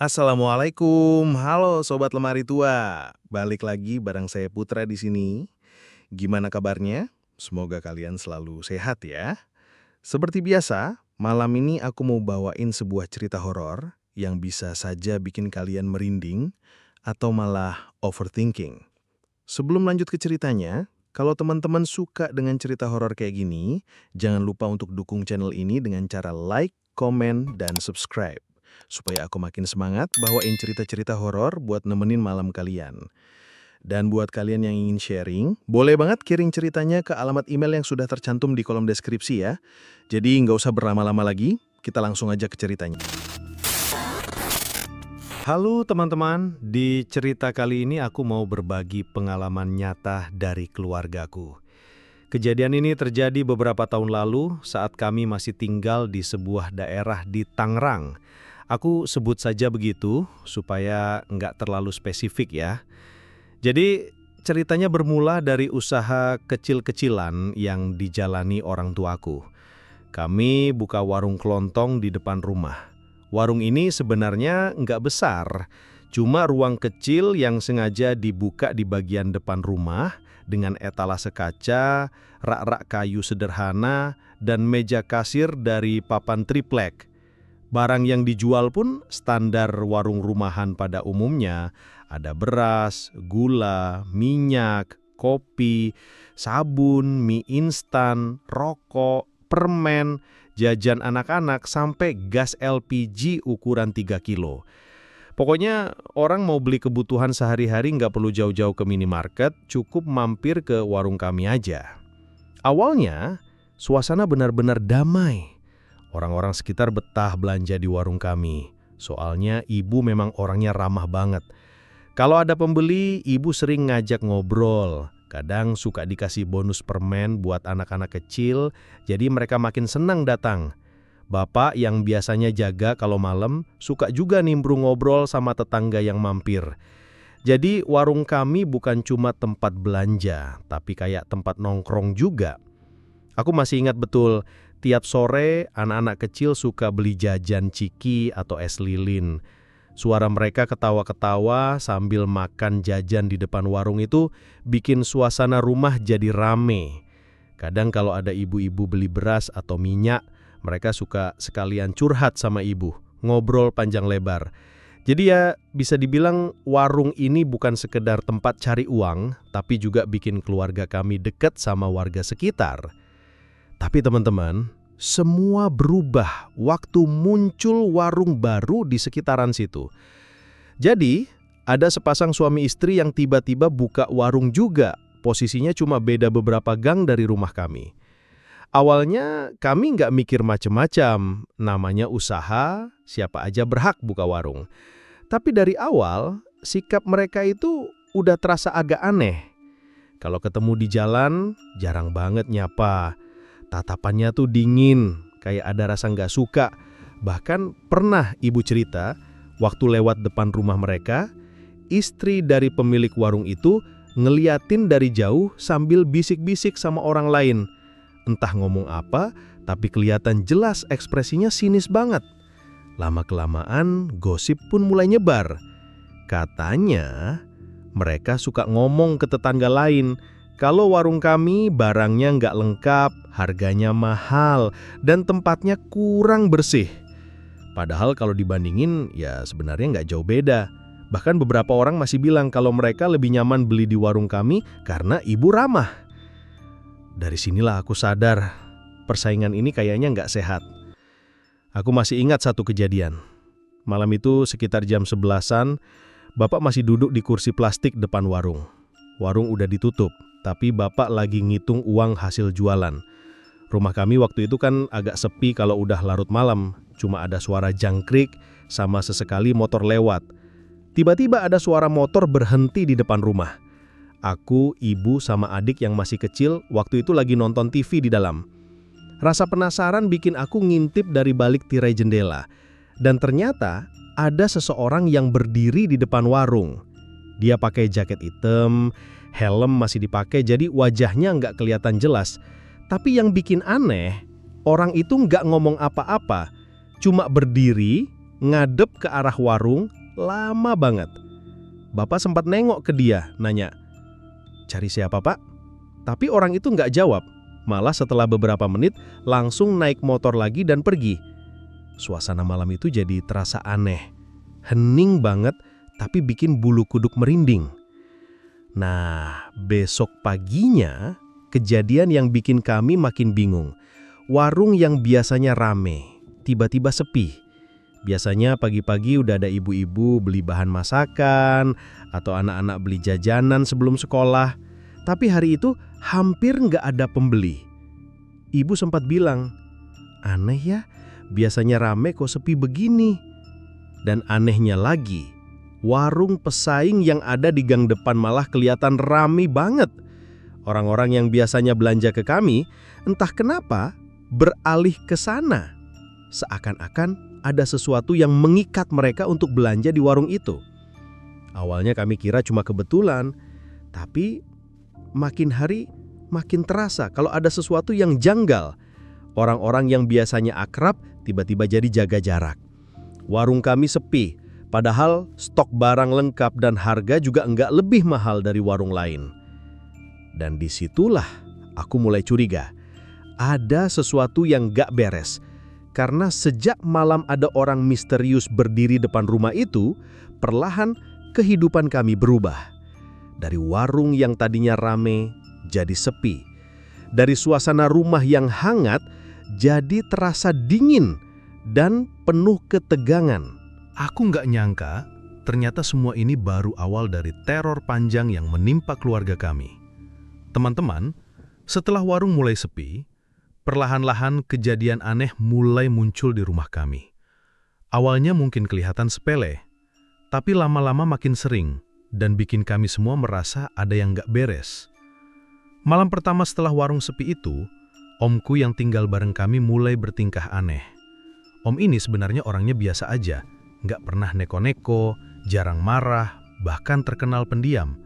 Assalamualaikum, halo Sobat Lemari Tua. Balik lagi bareng saya Putra di sini. Gimana kabarnya? Semoga kalian selalu sehat ya. Seperti biasa, malam ini aku mau bawain sebuah cerita horor yang bisa saja bikin kalian merinding atau malah overthinking. Sebelum lanjut ke ceritanya, kalau teman-teman suka dengan cerita horor kayak gini, jangan lupa untuk dukung channel ini dengan cara like, komen, dan subscribe supaya aku makin semangat bawain cerita-cerita horor buat nemenin malam kalian. Dan buat kalian yang ingin sharing, boleh banget kirim ceritanya ke alamat email yang sudah tercantum di kolom deskripsi ya. Jadi nggak usah berlama-lama lagi, kita langsung aja ke ceritanya. Halo teman-teman, di cerita kali ini aku mau berbagi pengalaman nyata dari keluargaku. Kejadian ini terjadi beberapa tahun lalu saat kami masih tinggal di sebuah daerah di Tangerang. Aku sebut saja begitu supaya nggak terlalu spesifik ya. Jadi ceritanya bermula dari usaha kecil-kecilan yang dijalani orang tuaku. Kami buka warung kelontong di depan rumah. Warung ini sebenarnya nggak besar, cuma ruang kecil yang sengaja dibuka di bagian depan rumah dengan etalase kaca, rak-rak kayu sederhana, dan meja kasir dari papan triplek. Barang yang dijual pun standar warung rumahan pada umumnya, ada beras, gula, minyak, kopi, sabun, mie instan, rokok, permen, jajan anak-anak, sampai gas LPG ukuran 3 kilo. Pokoknya orang mau beli kebutuhan sehari-hari nggak perlu jauh-jauh ke minimarket, cukup mampir ke warung kami aja. Awalnya, suasana benar-benar damai. Orang-orang sekitar betah belanja di warung kami. Soalnya ibu memang orangnya ramah banget. Kalau ada pembeli, ibu sering ngajak ngobrol. Kadang suka dikasih bonus permen buat anak-anak kecil, jadi mereka makin senang datang. Bapak yang biasanya jaga kalau malam, suka juga nimbrung ngobrol sama tetangga yang mampir. Jadi warung kami bukan cuma tempat belanja, tapi kayak tempat nongkrong juga. Aku masih ingat betul, tiap sore anak-anak kecil suka beli jajan ciki atau es lilin. Suara mereka ketawa-ketawa sambil makan jajan di depan warung itu bikin suasana rumah jadi rame. Kadang kalau ada ibu-ibu beli beras atau minyak, mereka suka sekalian curhat sama ibu, ngobrol panjang lebar. Jadi ya bisa dibilang warung ini bukan sekedar tempat cari uang, tapi juga bikin keluarga kami dekat sama warga sekitar. Tapi teman-teman, semua berubah waktu muncul warung baru di sekitaran situ. Jadi, ada sepasang suami istri yang tiba-tiba buka warung juga. Posisinya cuma beda beberapa gang dari rumah kami. Awalnya kami nggak mikir macem-macem, namanya usaha, siapa aja berhak buka warung. Tapi dari awal, sikap mereka itu udah terasa agak aneh. Kalau ketemu di jalan, jarang banget nyapa. Tatapannya tuh dingin, kayak ada rasa nggak suka. Bahkan pernah ibu cerita, waktu lewat depan rumah mereka, istri dari pemilik warung itu ngeliatin dari jauh sambil bisik-bisik sama orang lain. Entah ngomong apa, tapi kelihatan jelas ekspresinya sinis banget. Lama-kelamaan gosip pun mulai nyebar. Katanya mereka suka ngomong ke tetangga lain, kalau warung kami barangnya nggak lengkap, harganya mahal, dan tempatnya kurang bersih. Padahal kalau dibandingin ya sebenarnya nggak jauh beda. Bahkan beberapa orang masih bilang kalau mereka lebih nyaman beli di warung kami karena ibu ramah. Dari sinilah aku sadar, persaingan ini kayaknya nggak sehat. Aku masih ingat satu kejadian. Malam itu sekitar jam 11-an, Bapak masih duduk di kursi plastik depan warung. Warung udah ditutup, tapi Bapak lagi ngitung uang hasil jualan. Rumah kami waktu itu kan agak sepi kalau udah larut malam. Cuma ada suara jangkrik sama sesekali motor lewat. Tiba-tiba ada suara motor berhenti di depan rumah. Aku, ibu, sama adik yang masih kecil waktu itu lagi nonton TV di dalam. Rasa penasaran bikin aku ngintip dari balik tirai jendela. Dan ternyata ada seseorang yang berdiri di depan warung. Dia pakai jaket hitam, helm masih dipakai, jadi wajahnya nggak kelihatan jelas. Tapi yang bikin aneh, orang itu nggak ngomong apa-apa, cuma berdiri, ngadep ke arah warung, lama banget. Bapak sempat nengok ke dia, nanya, "Cari siapa, Pak?" Tapi orang itu nggak jawab. Malah setelah beberapa menit langsung naik motor lagi dan pergi. Suasana malam itu jadi terasa aneh. Hening banget, tapi bikin bulu kuduk merinding. Nah, besok paginya kejadian yang bikin kami makin bingung. Warung yang biasanya rame, tiba-tiba sepi. Biasanya pagi-pagi udah ada ibu-ibu beli bahan masakan, atau anak-anak beli jajanan sebelum sekolah. Tapi hari itu hampir nggak ada pembeli. Ibu sempat bilang, "Aneh ya, biasanya rame kok sepi begini." Dan anehnya lagi, warung pesaing yang ada di gang depan malah kelihatan rame banget. Orang-orang yang biasanya belanja ke kami, entah kenapa beralih ke sana. Seakan-akan ada sesuatu yang mengikat mereka untuk belanja di warung itu. Awalnya kami kira cuma kebetulan, tapi makin hari makin terasa kalau ada sesuatu yang janggal. Orang-orang yang biasanya akrab tiba-tiba jadi jaga jarak. Warung kami sepi, padahal stok barang lengkap dan harga juga enggak lebih mahal dari warung lain. Dan disitulah aku mulai curiga. Ada sesuatu yang gak beres. Karena sejak malam ada orang misterius berdiri depan rumah itu, perlahan kehidupan kami berubah. Dari warung yang tadinya rame, jadi sepi. Dari suasana rumah yang hangat, jadi terasa dingin dan penuh ketegangan. Aku nggak nyangka, ternyata semua ini baru awal dari teror panjang yang menimpa keluarga kami. Teman-teman, setelah warung mulai sepi, perlahan-lahan kejadian aneh mulai muncul di rumah kami. Awalnya mungkin kelihatan sepele, tapi lama-lama makin sering dan bikin kami semua merasa ada yang nggak beres. Malam pertama setelah warung sepi itu, omku yang tinggal bareng kami mulai bertingkah aneh. Om ini sebenarnya orangnya biasa aja, nggak pernah neko-neko, jarang marah, bahkan terkenal pendiam.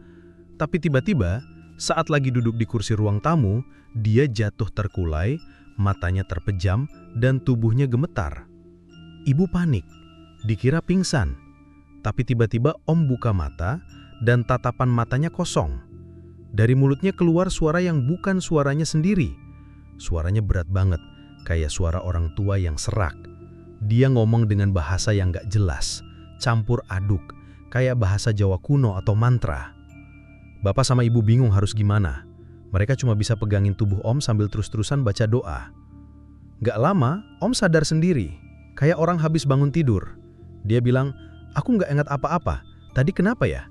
Tapi tiba-tiba, saat lagi duduk di kursi ruang tamu, dia jatuh terkulai, matanya terpejam, dan tubuhnya gemetar. Ibu panik, dikira pingsan. Tapi tiba-tiba Om buka mata, dan tatapan matanya kosong. Dari mulutnya keluar suara yang bukan suaranya sendiri. Suaranya berat banget, kayak suara orang tua yang serak. Dia ngomong dengan bahasa yang gak jelas, campur aduk, kayak bahasa Jawa kuno atau mantra. Bapak sama ibu bingung harus gimana. Mereka cuma bisa pegangin tubuh Om sambil terus-terusan baca doa. Gak lama, Om sadar sendiri, kayak orang habis bangun tidur. Dia bilang, "Aku gak ingat apa-apa, tadi kenapa ya?"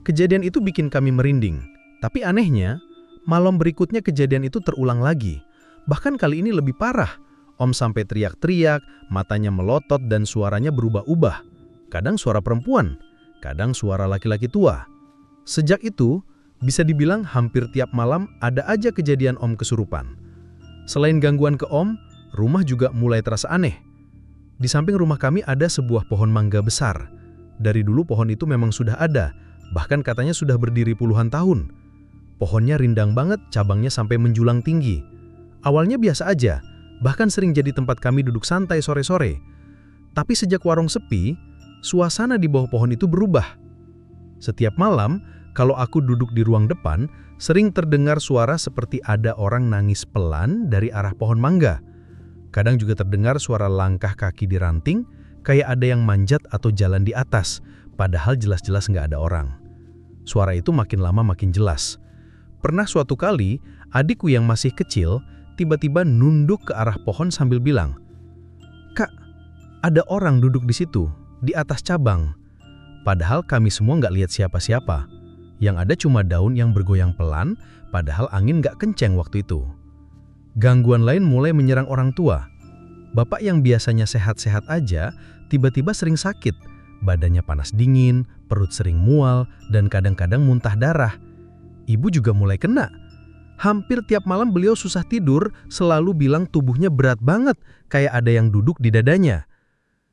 Kejadian itu bikin kami merinding. Tapi anehnya, malam berikutnya kejadian itu terulang lagi. Bahkan kali ini lebih parah. Om sampai teriak-teriak, matanya melotot dan suaranya berubah-ubah. Kadang suara perempuan, kadang suara laki-laki tua. Sejak itu, bisa dibilang hampir tiap malam ada aja kejadian Om kesurupan. Selain gangguan ke Om, rumah juga mulai terasa aneh. Di samping rumah kami ada sebuah pohon mangga besar. Dari dulu pohon itu memang sudah ada, bahkan katanya sudah berdiri puluhan tahun. Pohonnya rindang banget, cabangnya sampai menjulang tinggi. Awalnya biasa aja, bahkan sering jadi tempat kami duduk santai sore-sore. Tapi sejak warung sepi, suasana di bawah pohon itu berubah. Setiap malam, kalau aku duduk di ruang depan, sering terdengar suara seperti ada orang nangis pelan dari arah pohon mangga. Kadang juga terdengar suara langkah kaki di ranting, kayak ada yang manjat atau jalan di atas, padahal jelas-jelas nggak ada orang. Suara itu makin lama makin jelas. Pernah suatu kali, adikku yang masih kecil tiba-tiba nunduk ke arah pohon sambil bilang, "Kak, ada orang duduk di situ, di atas cabang." Padahal kami semua nggak lihat siapa-siapa. Yang ada cuma daun yang bergoyang pelan, padahal angin nggak kenceng waktu itu. Gangguan lain mulai menyerang orang tua. Bapak yang biasanya sehat-sehat aja, tiba-tiba sering sakit. Badannya panas dingin, perut sering mual, dan kadang-kadang muntah darah. Ibu juga mulai kena. Hampir tiap malam beliau susah tidur, selalu bilang tubuhnya berat banget, kayak ada yang duduk di dadanya.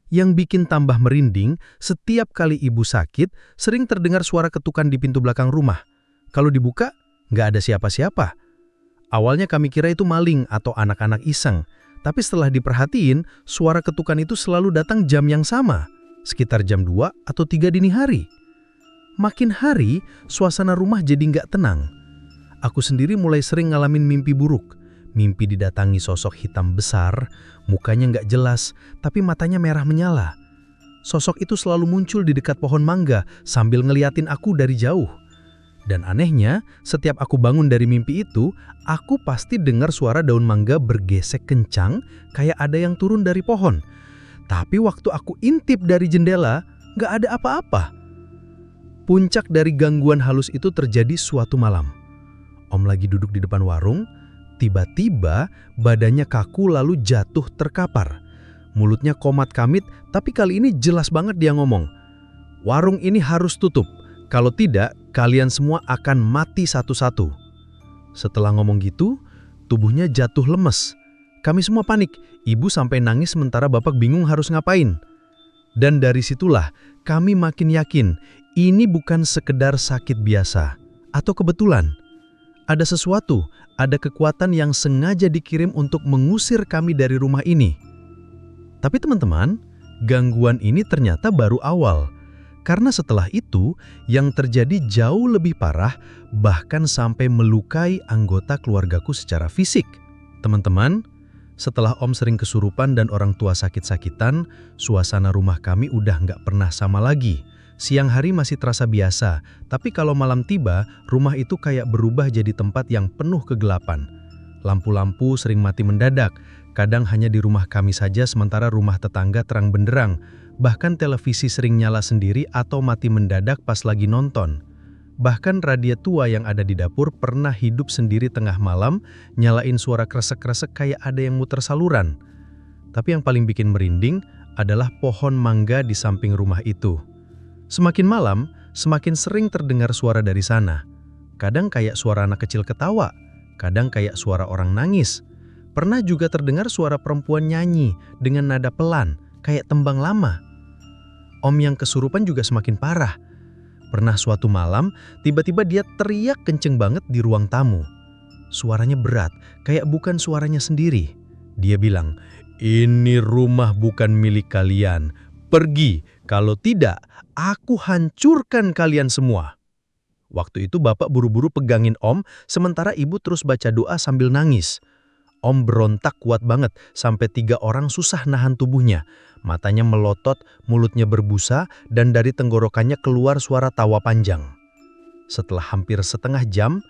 Yang bikin tambah merinding, setiap kali ibu sakit, sering terdengar suara ketukan di pintu belakang rumah. Kalau dibuka, nggak ada siapa-siapa. Awalnya kami kira itu maling atau anak-anak iseng, tapi setelah diperhatiin, suara ketukan itu selalu datang jam yang sama. sekitar jam 2 atau 3 dini hari. Makin hari, suasana rumah jadi nggak tenang. Aku sendiri mulai sering ngalamin mimpi buruk. Mimpi didatangi sosok hitam besar, mukanya nggak jelas, tapi matanya merah menyala. Sosok itu selalu muncul di dekat pohon mangga sambil ngeliatin aku dari jauh. Dan anehnya, setiap aku bangun dari mimpi itu, aku pasti dengar suara daun mangga bergesek kencang kayak ada yang turun dari pohon. Tapi waktu aku intip dari jendela, nggak ada apa-apa. Puncak dari gangguan halus itu terjadi suatu malam. Om lagi duduk di depan warung, tiba-tiba badannya kaku lalu jatuh terkapar. Mulutnya komat kamit, tapi kali ini jelas banget dia ngomong, "Warung ini harus tutup. Kalau tidak, kalian semua akan mati satu-satu." Setelah ngomong gitu, tubuhnya jatuh lemes. Kami semua panik. Ibu sampai nangis sementara bapak bingung harus ngapain. Dan dari situlah kami makin yakin ini bukan sekedar sakit biasa atau kebetulan. Ada sesuatu, ada kekuatan yang sengaja dikirim untuk mengusir kami dari rumah ini. Tapi teman-teman, gangguan ini ternyata baru awal. Karena setelah itu, yang terjadi jauh lebih parah, bahkan sampai melukai anggota keluargaku secara fisik. Teman-teman, setelah Om sering kesurupan dan orang tua sakit-sakitan, suasana rumah kami udah nggak pernah sama lagi. Siang hari masih terasa biasa, tapi kalau malam tiba, rumah itu kayak berubah jadi tempat yang penuh kegelapan. Lampu-lampu sering mati mendadak, kadang hanya di rumah kami saja sementara rumah tetangga terang benderang. Bahkan televisi sering nyala sendiri atau mati mendadak pas lagi nonton. Bahkan radio tua yang ada di dapur pernah hidup sendiri tengah malam, nyalain suara kresek-kresek kayak ada yang muter saluran. Tapi yang paling bikin merinding adalah pohon mangga di samping rumah itu. Semakin malam, semakin sering terdengar suara dari sana. Kadang kayak suara anak kecil ketawa, kadang kayak suara orang nangis. Pernah juga terdengar suara perempuan nyanyi dengan nada pelan, kayak tembang lama. Om yang kesurupan juga semakin parah. Pernah suatu malam, tiba-tiba dia teriak kenceng banget di ruang tamu. Suaranya berat, kayak bukan suaranya sendiri. Dia bilang, "Ini rumah bukan milik kalian. Pergi, kalau tidak, aku hancurkan kalian semua." Waktu itu bapak buru-buru pegangin Om, sementara ibu terus baca doa sambil nangis. Om berontak kuat banget, sampai 3 orang susah nahan tubuhnya. Matanya melotot, mulutnya berbusa, dan dari tenggorokannya keluar suara tawa panjang. Setelah hampir setengah jam,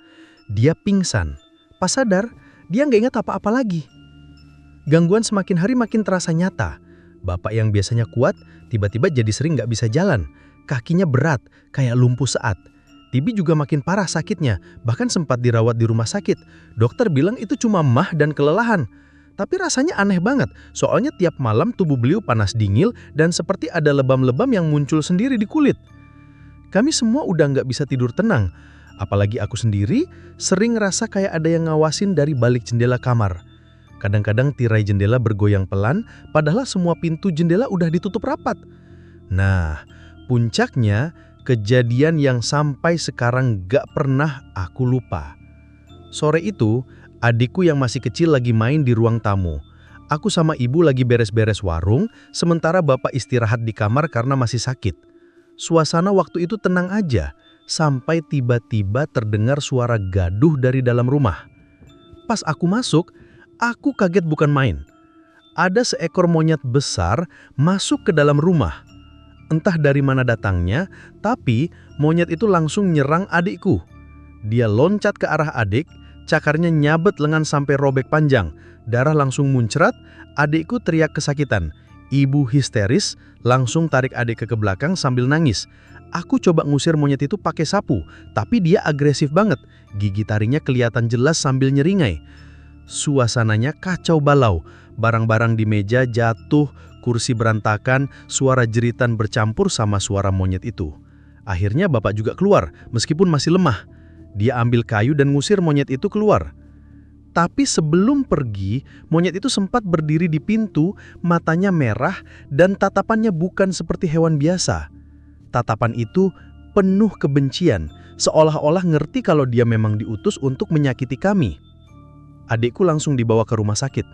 dia pingsan. Pas sadar, dia nggak ingat apa-apa lagi. Gangguan semakin hari makin terasa nyata. Bapak yang biasanya kuat, tiba-tiba jadi sering nggak bisa jalan. Kakinya berat, kayak lumpuh saat. Tibi juga makin parah sakitnya, bahkan sempat dirawat di rumah sakit. Dokter bilang itu cuma mah dan kelelahan. Tapi rasanya aneh banget, soalnya tiap malam tubuh beliau panas dingin dan seperti ada lebam-lebam yang muncul sendiri di kulit. Kami semua udah nggak bisa tidur tenang. Apalagi aku sendiri, sering ngerasa kayak ada yang ngawasin dari balik jendela kamar. Kadang-kadang tirai jendela bergoyang pelan, padahal semua pintu jendela udah ditutup rapat. Nah, puncaknya kejadian yang sampai sekarang gak pernah aku lupa. Sore itu, adikku yang masih kecil lagi main di ruang tamu. Aku sama ibu lagi beres-beres warung, sementara bapak istirahat di kamar karena masih sakit. Suasana waktu itu tenang aja, sampai tiba-tiba terdengar suara gaduh dari dalam rumah. Pas aku masuk, aku kaget bukan main. Ada seekor monyet besar masuk ke dalam rumah. Entah dari mana datangnya, tapi monyet itu langsung nyerang adikku. Dia loncat ke arah adik, cakarnya nyabet lengan sampai robek panjang. Darah langsung muncrat, adikku teriak kesakitan. Ibu histeris, langsung tarik adik ke belakang sambil nangis. Aku coba ngusir monyet itu pakai sapu, tapi dia agresif banget. Gigi taringnya kelihatan jelas sambil nyeringai. Suasananya kacau balau, barang-barang di meja jatuh, kursi berantakan, suara jeritan bercampur sama suara monyet itu. Akhirnya bapak juga keluar, meskipun masih lemah. Dia ambil kayu dan ngusir monyet itu keluar. Tapi sebelum pergi, monyet itu sempat berdiri di pintu, matanya merah dan tatapannya bukan seperti hewan biasa. Tatapan itu penuh kebencian, seolah-olah ngerti kalau dia memang diutus untuk menyakiti kami. Adikku langsung dibawa ke rumah sakit.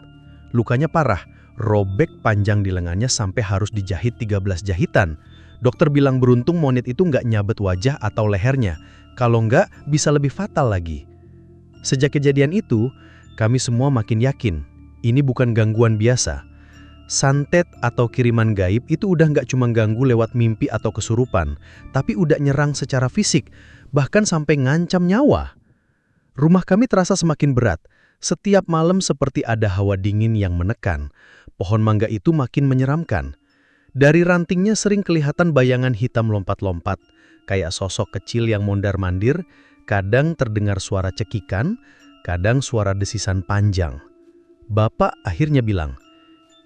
Lukanya parah, robek panjang di lengannya sampai harus dijahit 13 jahitan. Dokter bilang beruntung monyet itu nggak nyabet wajah atau lehernya, kalau nggak bisa lebih fatal lagi. Sejak kejadian itu, kami semua makin yakin, ini bukan gangguan biasa. Santet atau kiriman gaib itu udah nggak cuma ganggu lewat mimpi atau kesurupan, tapi udah nyerang secara fisik, bahkan sampai ngancam nyawa. Rumah kami terasa semakin berat. Setiap malam seperti ada hawa dingin yang menekan. Pohon mangga itu makin menyeramkan. Dari rantingnya sering kelihatan bayangan hitam lompat-lompat, kayak sosok kecil yang mondar-mandir, kadang terdengar suara cekikan, kadang suara desisan panjang. Bapak akhirnya bilang,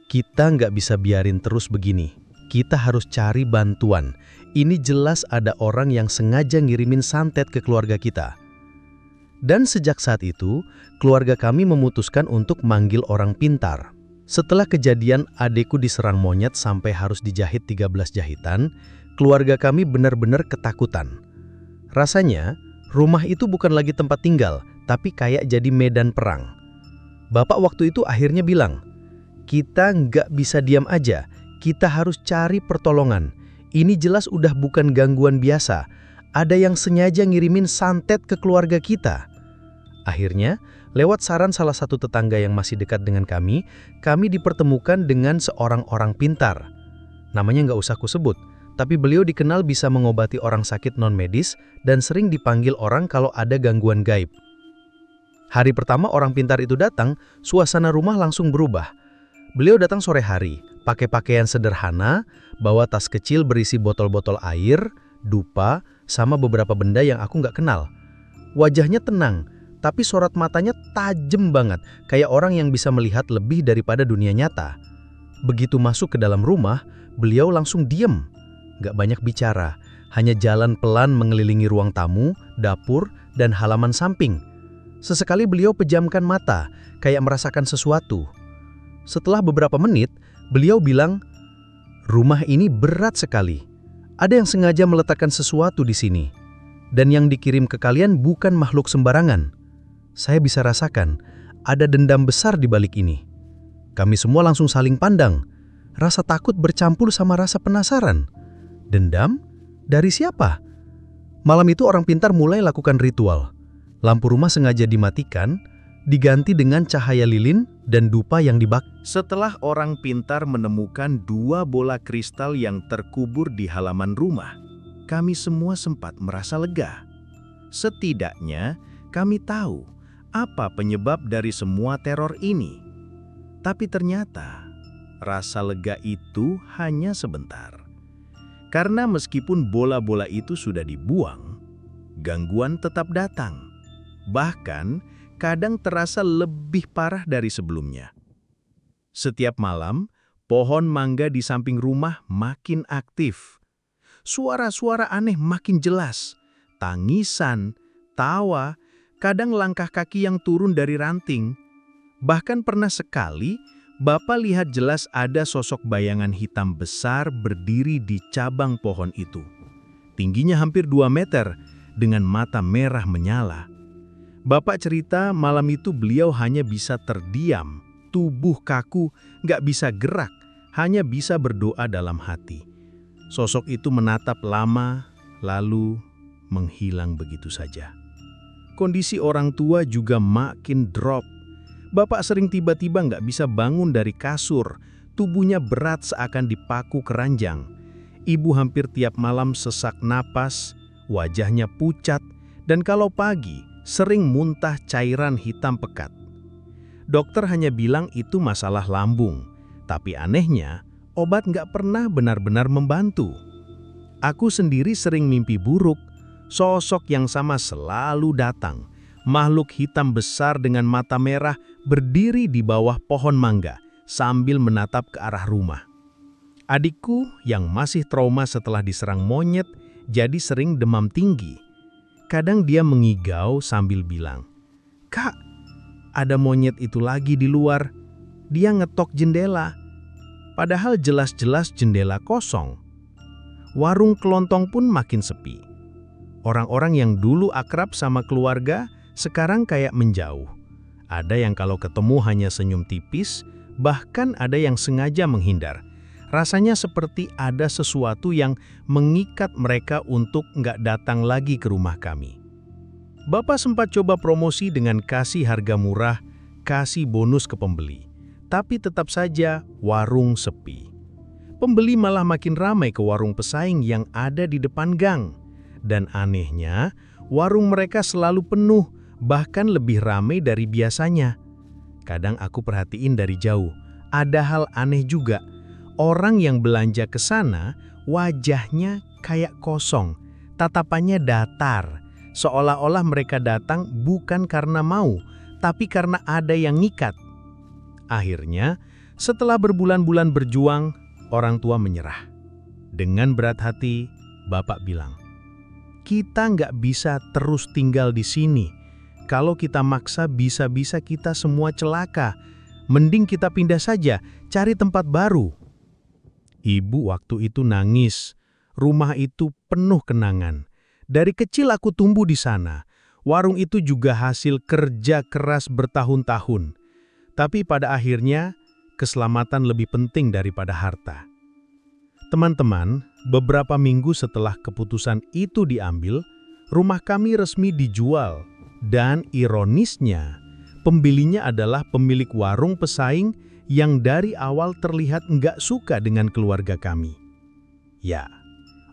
"Kita nggak bisa biarin terus begini. Kita harus cari bantuan. Ini jelas ada orang yang sengaja ngirimin santet ke keluarga kita." Dan sejak saat itu, keluarga kami memutuskan untuk manggil orang pintar. Setelah kejadian adekku diserang monyet sampai harus dijahit 13 jahitan, keluarga kami benar-benar ketakutan. Rasanya, rumah itu bukan lagi tempat tinggal, tapi kayak jadi medan perang. Bapak waktu itu akhirnya bilang, "Kita nggak bisa diam aja, kita harus cari pertolongan. Ini jelas udah bukan gangguan biasa. Ada yang sengaja ngirimin santet ke keluarga kita." Akhirnya, lewat saran salah satu tetangga yang masih dekat dengan kami dipertemukan dengan seorang orang pintar. Namanya nggak usah kusebut, tapi beliau dikenal bisa mengobati orang sakit non-medis dan sering dipanggil orang kalau ada gangguan gaib. Hari pertama orang pintar itu datang, suasana rumah langsung berubah. Beliau datang sore hari, pakai pakaian sederhana, bawa tas kecil berisi botol-botol air, dupa, sama beberapa benda yang aku nggak kenal. Wajahnya tenang, tapi sorot matanya tajam banget, kayak orang yang bisa melihat lebih daripada dunia nyata. Begitu masuk ke dalam rumah, beliau langsung diem. Nggak banyak bicara, hanya jalan pelan mengelilingi ruang tamu, dapur, dan halaman samping. Sesekali beliau pejamkan mata, kayak merasakan sesuatu. Setelah beberapa menit, beliau bilang, "Rumah ini berat sekali. Ada yang sengaja meletakkan sesuatu di sini. Dan yang dikirim ke kalian bukan makhluk sembarangan. Saya bisa rasakan, ada dendam besar di balik ini." Kami semua langsung saling pandang. Rasa takut bercampur sama rasa penasaran. Dendam? Dari siapa? Malam itu orang pintar mulai lakukan ritual. Lampu rumah sengaja dimatikan, diganti dengan cahaya lilin dan dupa yang dibakar. Setelah orang pintar menemukan 2 bola kristal yang terkubur di halaman rumah, kami semua sempat merasa lega. Setidaknya, kami tahu apa penyebab dari semua teror ini. Tapi ternyata, rasa lega itu hanya sebentar. Karena meskipun bola-bola itu sudah dibuang, gangguan tetap datang. Bahkan, kadang terasa lebih parah dari sebelumnya. Setiap malam, pohon mangga di samping rumah makin aktif. Suara-suara aneh makin jelas. Tangisan, tawa, kadang langkah kaki yang turun dari ranting. Bahkan pernah sekali, Bapak lihat jelas ada sosok bayangan hitam besar berdiri di cabang pohon itu. Tingginya hampir 2 meter, dengan mata merah menyala. Bapak cerita malam itu beliau hanya bisa terdiam, tubuh kaku, nggak bisa gerak, hanya bisa berdoa dalam hati. Sosok itu menatap lama, lalu menghilang begitu saja. Kondisi orang tua juga makin drop. Bapak sering tiba-tiba nggak bisa bangun dari kasur, tubuhnya berat seakan dipaku keranjang. Ibu hampir tiap malam sesak napas, wajahnya pucat, dan kalau pagi sering muntah cairan hitam pekat. Dokter hanya bilang itu masalah lambung, tapi anehnya obat nggak pernah benar-benar membantu. Aku sendiri sering mimpi buruk, sosok yang sama selalu datang. Makhluk hitam besar dengan mata merah berdiri di bawah pohon mangga sambil menatap ke arah rumah. Adikku yang masih trauma setelah diserang monyet jadi sering demam tinggi. Kadang dia mengigau sambil bilang, "Kak, ada monyet itu lagi di luar. Dia ngetok jendela." Padahal jelas-jelas jendela kosong. Warung kelontong pun makin sepi. Orang-orang yang dulu akrab sama keluarga sekarang kayak menjauh. Ada yang kalau ketemu hanya senyum tipis, Bahkan ada yang sengaja menghindar. Rasanya seperti ada sesuatu yang mengikat mereka untuk nggak datang lagi ke rumah kami. Bapak sempat coba promosi dengan kasih harga murah, kasih bonus ke pembeli. Tapi tetap saja warung sepi. Pembeli malah makin ramai ke warung pesaing yang ada di depan gang. Dan anehnya, warung mereka selalu penuh, bahkan lebih ramai dari biasanya. Kadang aku perhatiin dari jauh, ada hal aneh juga. Orang yang belanja ke sana, wajahnya kayak kosong, tatapannya datar, seolah-olah mereka datang bukan karena mau, tapi karena ada yang ngikat. Akhirnya, setelah berbulan-bulan berjuang, orang tua menyerah. Dengan berat hati, Bapak bilang, "Kita nggak bisa terus tinggal di sini. Kalau kita maksa bisa-bisa kita semua celaka. Mending kita pindah saja, cari tempat baru." Ibu waktu itu nangis. Rumah itu penuh kenangan. Dari kecil aku tumbuh di sana. Warung itu juga hasil kerja keras bertahun-tahun. Tapi pada akhirnya, keselamatan lebih penting daripada harta. Teman-teman, beberapa minggu setelah keputusan itu diambil, rumah kami resmi dijual. Dan ironisnya, pembelinya adalah pemilik warung pesaing yang dari awal terlihat nggak suka dengan keluarga kami. Ya,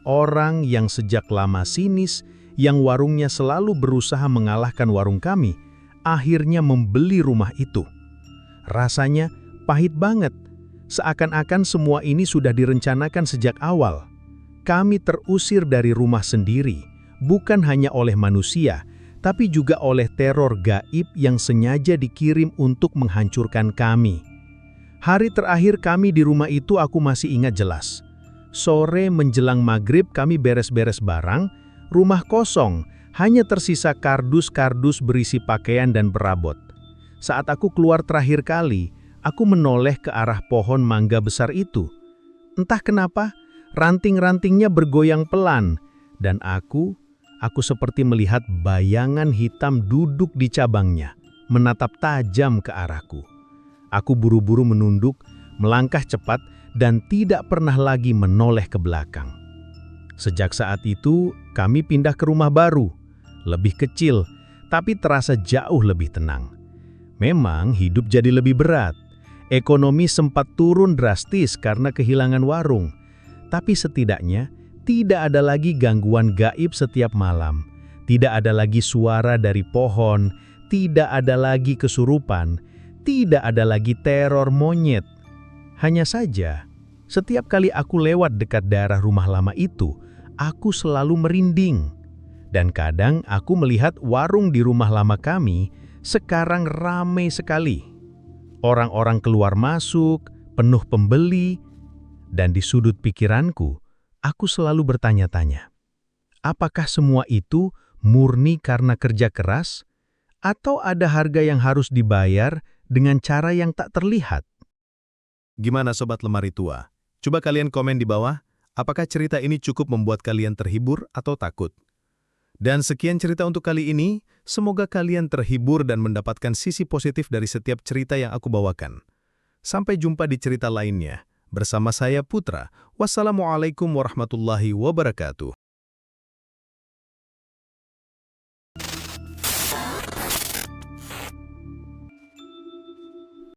orang yang sejak lama sinis, yang warungnya selalu berusaha mengalahkan warung kami, akhirnya membeli rumah itu. Rasanya pahit banget, seakan-akan semua ini sudah direncanakan sejak awal. Kami terusir dari rumah sendiri, bukan hanya oleh manusia, tapi juga oleh teror gaib yang sengaja dikirim untuk menghancurkan kami. Hari terakhir kami di rumah itu aku masih ingat jelas. Sore menjelang maghrib kami beres-beres barang, rumah kosong, hanya tersisa kardus-kardus berisi pakaian dan perabot. Saat aku keluar terakhir kali, aku menoleh ke arah pohon mangga besar itu. Entah kenapa, ranting-rantingnya bergoyang pelan, dan aku seperti melihat bayangan hitam duduk di cabangnya, menatap tajam ke arahku. Aku buru-buru menunduk, melangkah cepat, dan tidak pernah lagi menoleh ke belakang. Sejak saat itu, kami pindah ke rumah baru, lebih kecil, tapi terasa jauh lebih tenang. Memang hidup jadi lebih berat. Ekonomi sempat turun drastis karena kehilangan warung. Tapi setidaknya, tidak ada lagi gangguan gaib setiap malam. Tidak ada lagi suara dari pohon, tidak ada lagi kesurupan, tidak ada lagi teror monyet. Hanya saja, setiap kali aku lewat dekat daerah rumah lama itu, aku selalu merinding. Dan kadang aku melihat warung di rumah lama kami sekarang ramai sekali. Orang-orang keluar masuk, penuh pembeli, dan di sudut pikiranku, aku selalu bertanya-tanya, apakah semua itu murni karena kerja keras, atau ada harga yang harus dibayar dengan cara yang tak terlihat? Gimana Sobat Lemari Tua? Coba kalian komen di bawah, apakah cerita ini cukup membuat kalian terhibur atau takut? Dan sekian cerita untuk kali ini, semoga kalian terhibur dan mendapatkan sisi positif dari setiap cerita yang aku bawakan. Sampai jumpa di cerita lainnya. Bersama saya Putra. Wassalamualaikum warahmatullahi wabarakatuh.